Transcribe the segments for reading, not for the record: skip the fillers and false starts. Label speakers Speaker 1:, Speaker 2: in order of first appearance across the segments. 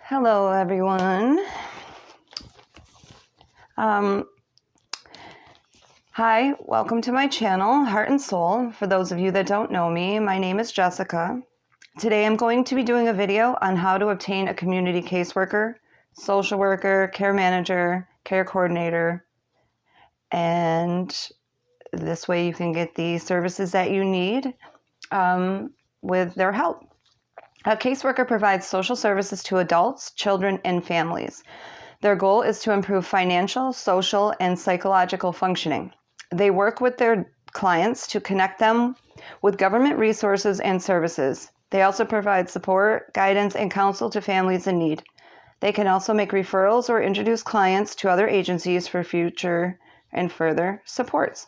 Speaker 1: Hello, everyone. Hi, welcome to my channel, Heart and Soul. For those of you that don't know me, my name is Jessica. Today I'm going to be doing a video on how to obtain a community caseworker, social worker, care manager, care coordinator, and this way you can get the services that you need with their help. A caseworker provides social services to adults, children, and families. Their goal is to improve financial, social, and psychological functioning. They work with their clients to connect them with government resources and services. They also provide support, guidance, and counsel to families in need. They can also make referrals or introduce clients to other agencies for future and further supports.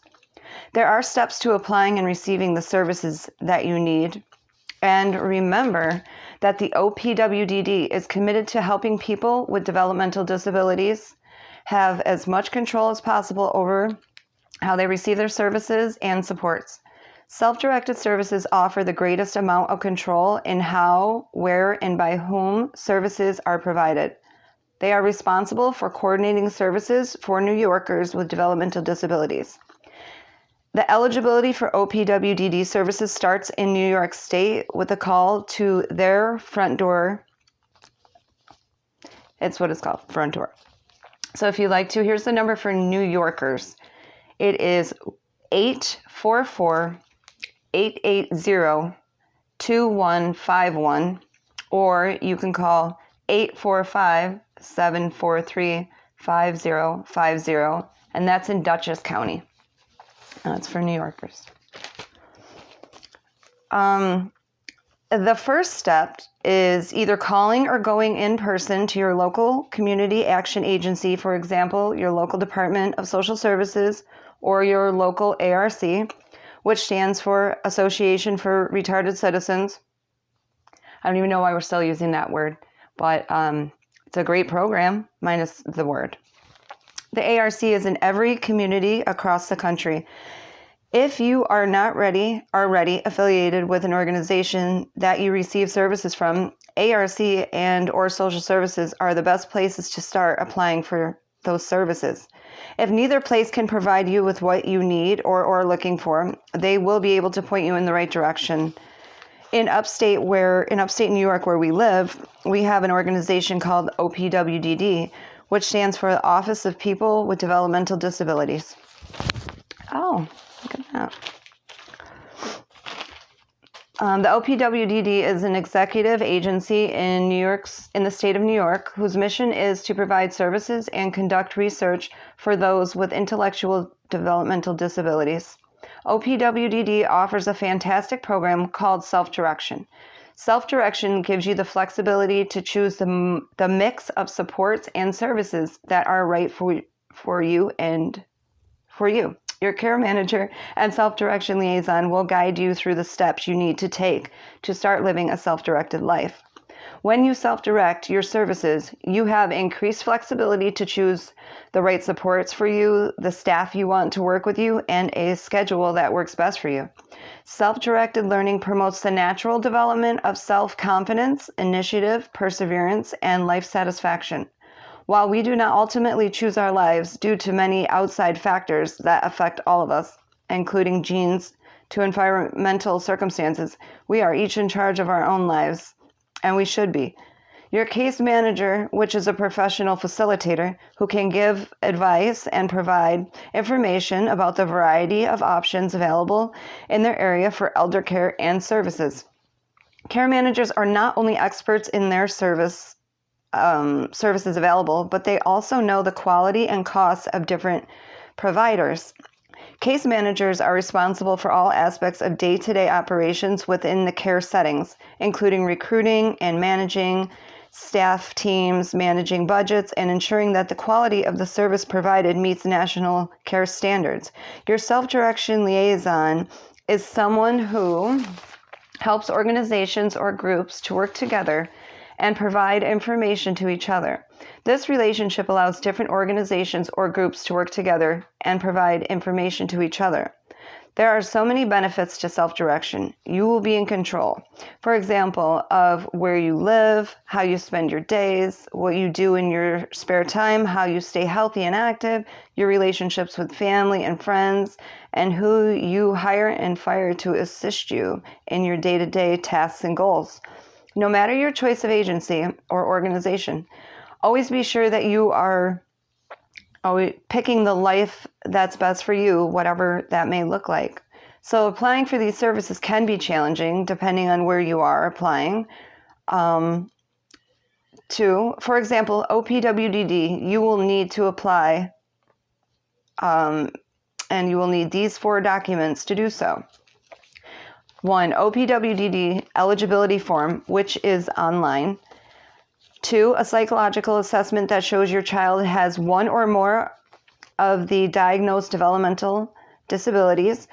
Speaker 1: There are steps to applying and receiving the services that you need. And remember that the OPWDD is committed to helping people with developmental disabilities have as much control as possible over how they receive their services and supports. Self-directed services offer the greatest amount of control in how, where, and by whom services are provided. They are responsible for coordinating services for New Yorkers with developmental disabilities. The eligibility for OPWDD services starts in New York State with a call to their front door. It's what it's called, front door. So if you'd like to, here's the number for New Yorkers. It is 844-880-2151, or you can call 845-743-5050, and that's in Dutchess County. That's for New Yorkers. The first step is either calling or going in person to your local community action agency, for example, your local Department of Social Services or your local ARC, which stands for Association for Retarded Citizens. I don't even know why we're still using that word, but it's a great program, minus the word. The ARC is in every community across the country. If you are not already affiliated with an organization that you receive services from, ARC and or social services are the best places to start applying for those services. If neither place can provide you with what you need or are looking for, they will be able to point you in the right direction. In upstate New York, where we live, we have an organization called OPWDD, which stands for the Office of People with Developmental Disabilities. Oh, look at that. The OPWDD is an executive agency in the state of New York, whose mission is to provide services and conduct research for those with intellectual developmental disabilities. OPWDD offers a fantastic program called Self-Direction. Self-direction gives you the flexibility to choose the mix of supports and services that are right for you and for you. Your care manager and self-direction liaison will guide you through the steps you need to take to start living a self-directed life. When you self-direct your services, you have increased flexibility to choose the right supports for you, the staff you want to work with you, and a schedule that works best for you. Self-directed learning promotes the natural development of self-confidence, initiative, perseverance, and life satisfaction. While we do not ultimately choose our lives due to many outside factors that affect all of us, including genes to environmental circumstances, we are each in charge of our own lives, and we should be. Your case manager, which is a professional facilitator who can give advice and provide information about the variety of options available in their area for elder care and services. Care managers are not only experts in their services available, but they also know the quality and costs of different providers. Case managers are responsible for all aspects of day-to-day operations within the care settings, including recruiting and managing staff teams, managing budgets, and ensuring that the quality of the service provided meets national care standards. Your self-direction liaison is someone who helps organizations or groups to work together and provide information to each other. This relationship allows different organizations or groups to work together and provide information to each other. There are so many benefits to self-direction. You will be in control. For example, of where you live, how you spend your days, what you do in your spare time, how you stay healthy and active, your relationships with family and friends, and who you hire and fire to assist you in your day-to-day tasks and goals. No matter your choice of agency or organization, always be sure that you are picking the life that's best for you, whatever that may look like. So applying for these services can be challenging depending on where you are applying. For example, OPWDD, you will need to apply and you will need these 4 documents to do so. 1, OPWDD eligibility form, which is online. 2, a psychological assessment that shows your child has one or more of the diagnosed developmental disabilities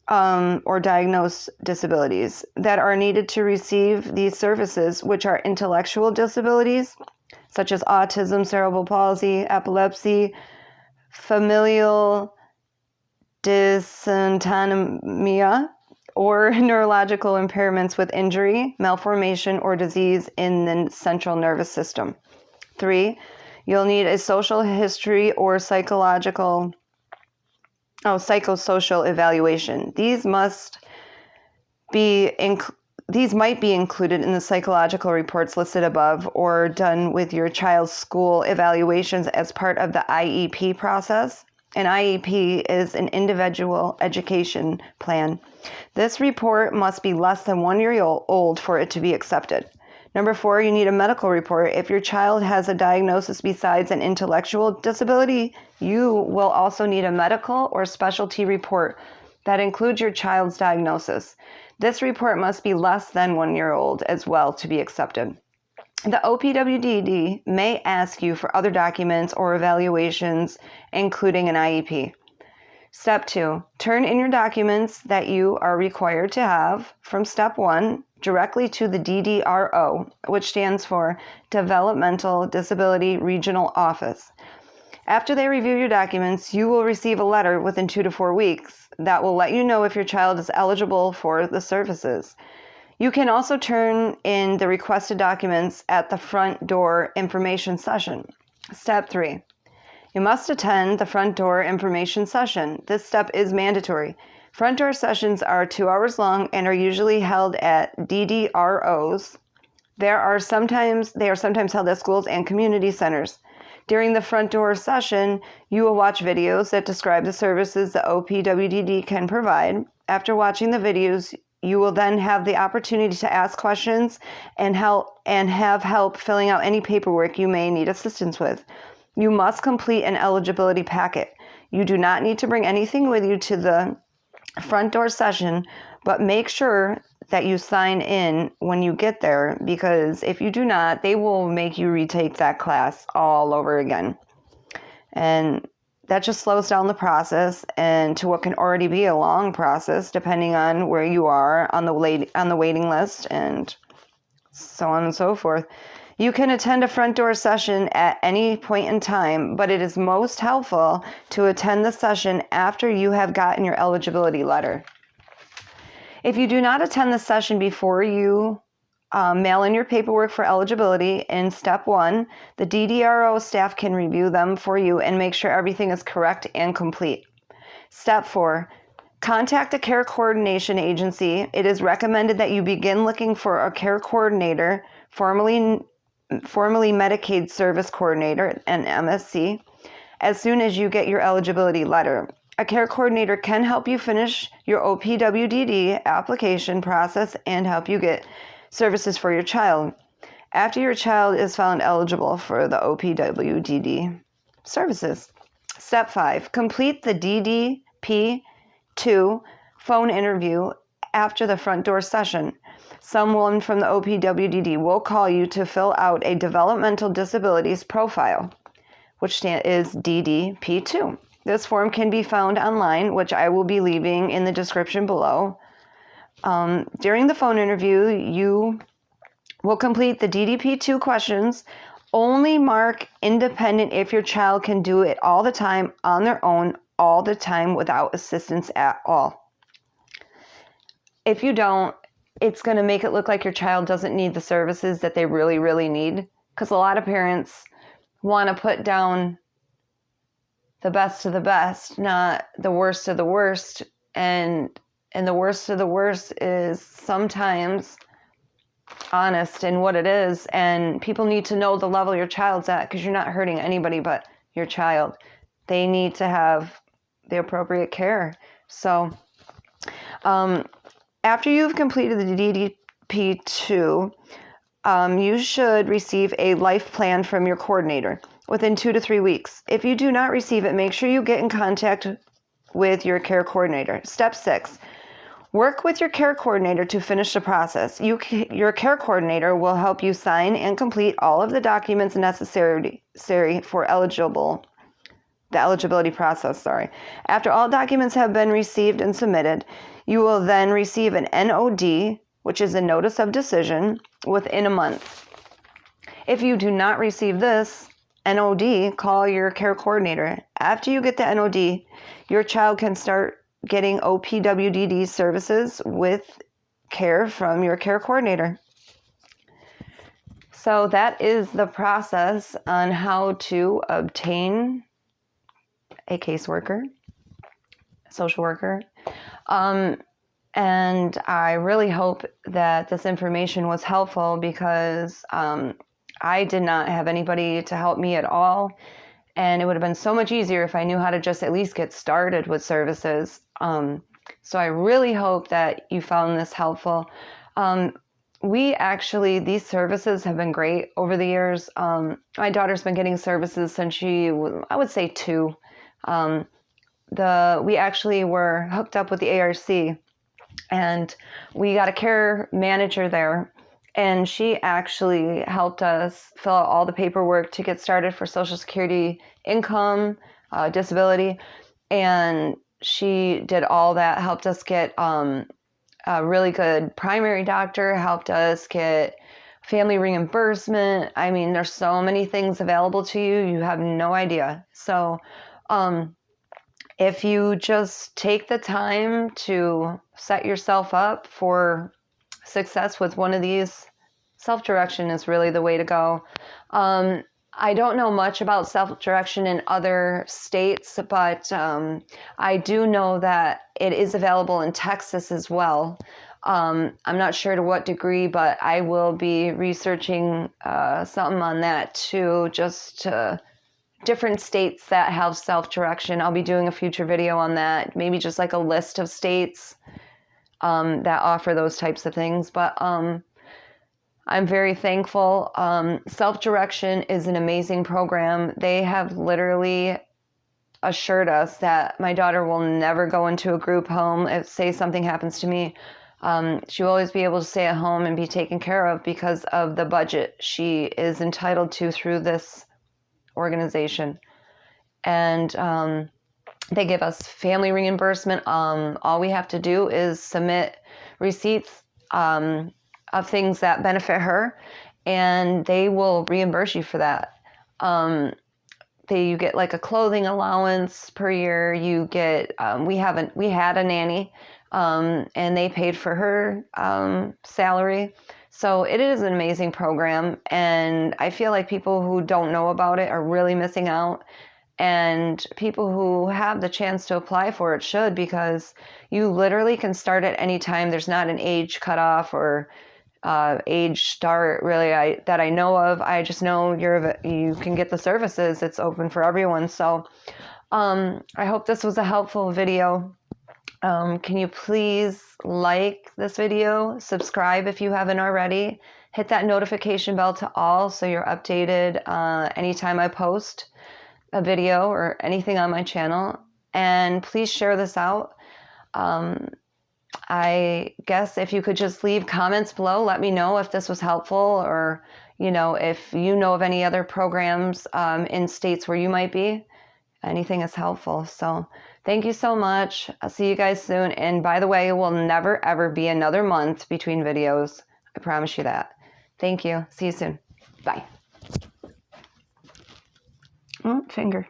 Speaker 1: or diagnosed disabilities that are needed to receive these services, which are intellectual disabilities, such as autism, cerebral palsy, epilepsy, familial dysautonomia, or neurological impairments with injury, malformation, or disease in the central nervous system. 3, you'll need a social history or psychosocial evaluation. These might be included in the psychological reports listed above or done with your child's school evaluations as part of the IEP process. An IEP is an individual education plan. This report must be less than 1 year old for it to be accepted. Number 4, you need a medical report. If your child has a diagnosis besides an intellectual disability, you will also need a medical or specialty report that includes your child's diagnosis. This report must be less than 1 year old as well to be accepted. The OPWDD may ask you for other documents or evaluations, including an IEP. Step 2, turn in your documents that you are required to have from Step 1 directly to the DDRO, which stands for Developmental Disability Regional Office. After they review your documents, you will receive a letter within 2 to 4 weeks that will let you know if your child is eligible for the services. You can also turn in the requested documents at the front door information session. Step 3. You must attend the front door information session. This step is mandatory. Front door sessions are 2 hours long and are usually held at DDROs. They are sometimes held at schools and community centers. During the front door session, you will watch videos that describe the services the OPWDD can provide. After watching the videos, you will then have the opportunity to ask questions and have help filling out any paperwork you may need assistance with. You must complete an eligibility packet. You do not need to bring anything with you to the front door session, but make sure that you sign in when you get there, because if you do not, they will make you retake that class all over again. And that just slows down the process and to what can already be a long process, depending on where you are on the waiting list and so on and so forth. You can attend a front door session at any point in time, but it is most helpful to attend the session after you have gotten your eligibility letter. If you do not attend the session before you mail in your paperwork for eligibility in Step 1, the DDRO staff can review them for you and make sure everything is correct and complete. Step 4, contact a care coordination agency. It is recommended that you begin looking for a care coordinator, formerly Medicaid Service Coordinator, an MSC, as soon as you get your eligibility letter. A care coordinator can help you finish your OPWDD application process and help you get services for your child. After your child is found eligible for the OPWDD services. Step 5, complete the DDP2 phone interview after the front door session. Someone from the OPWDD will call you to fill out a developmental disabilities profile, which is DDP2. This form can be found online, which I will be leaving in the description below. During the phone interview, you will complete the DDP2 questions. Only mark independent if your child can do it all the time on their own, all the time without assistance at all. if you don't, it's going to make it look like your child doesn't need the services that they really, really need. Because a lot of parents want to put down the best of the best, not the worst of the worst. And the worst of the worst is sometimes honest in what it is. And people need to know the level your child's at, because you're not hurting anybody but your child. They need to have the appropriate care. So after you've completed the DDP2, you should receive a life plan from your coordinator within 2 to 3 weeks. If you do not receive it, make sure you get in contact with your care coordinator. Step 6, work with your care coordinator to finish the process. Your care coordinator will help you sign and complete all of the documents necessary for the eligibility process. After all documents have been received and submitted, you will then receive an NOD, which is a notice of decision, within a month. If you do not receive this NOD, call your care coordinator. After you get the NOD, your child can start getting OPWDD services with care from your care coordinator. So that is the process on how to obtain a caseworker, social worker. And I really hope that this information was helpful, because I did not have anybody to help me at all. And it would have been so much easier if I knew how to just at least get started with services. So I really hope that you found this helpful. These services have been great over the years. My daughter's been getting services since she, I would say 2. We actually were hooked up with the ARC, and we got a care manager there, and she actually helped us fill out all the paperwork to get started for Social Security income, disability, and she did all that, helped us get a really good primary doctor, helped us get family reimbursement. I mean, there's so many things available to you, you have no idea. So if you just take the time to set yourself up for success with one of these, self-direction is really the way to go. I don't know much about self-direction in other states, but I do know that it is available in Texas as well. I'm not sure to what degree, but I will be researching something on that too, just to different states that have self-direction. I'll be doing a future video on that, maybe just like a list of states that offer those types of things. But I'm very thankful. Self-direction is an amazing program. They have literally assured us that my daughter will never go into a group home. If, say, something happens to me, she will always be able to stay at home and be taken care of because of the budget she is entitled to through this organization. And they give us family reimbursement. All we have to do is submit receipts of things that benefit her, and they will reimburse you for that. You get like a clothing allowance per year. You get we had a nanny, and they paid for her salary. So it is an amazing program, and I feel like people who don't know about it are really missing out. And people who have the chance to apply for it should, because you literally can start at any time. There's not an age cutoff or age start really that I know of. I just know you can get the services. It's open for everyone. So I hope this was a helpful video. Can you please like this video, subscribe if you haven't already, hit that notification bell to all so you're updated anytime I post a video or anything on my channel, and please share this out. I guess if you could just leave comments below, let me know if this was helpful, or if you know of any other programs in states where you might be. Anything is helpful. So thank you so much. I'll see you guys soon. And by the way, it will never ever be another month between videos. I promise you that. Thank you. See you soon. Bye. Oh, finger.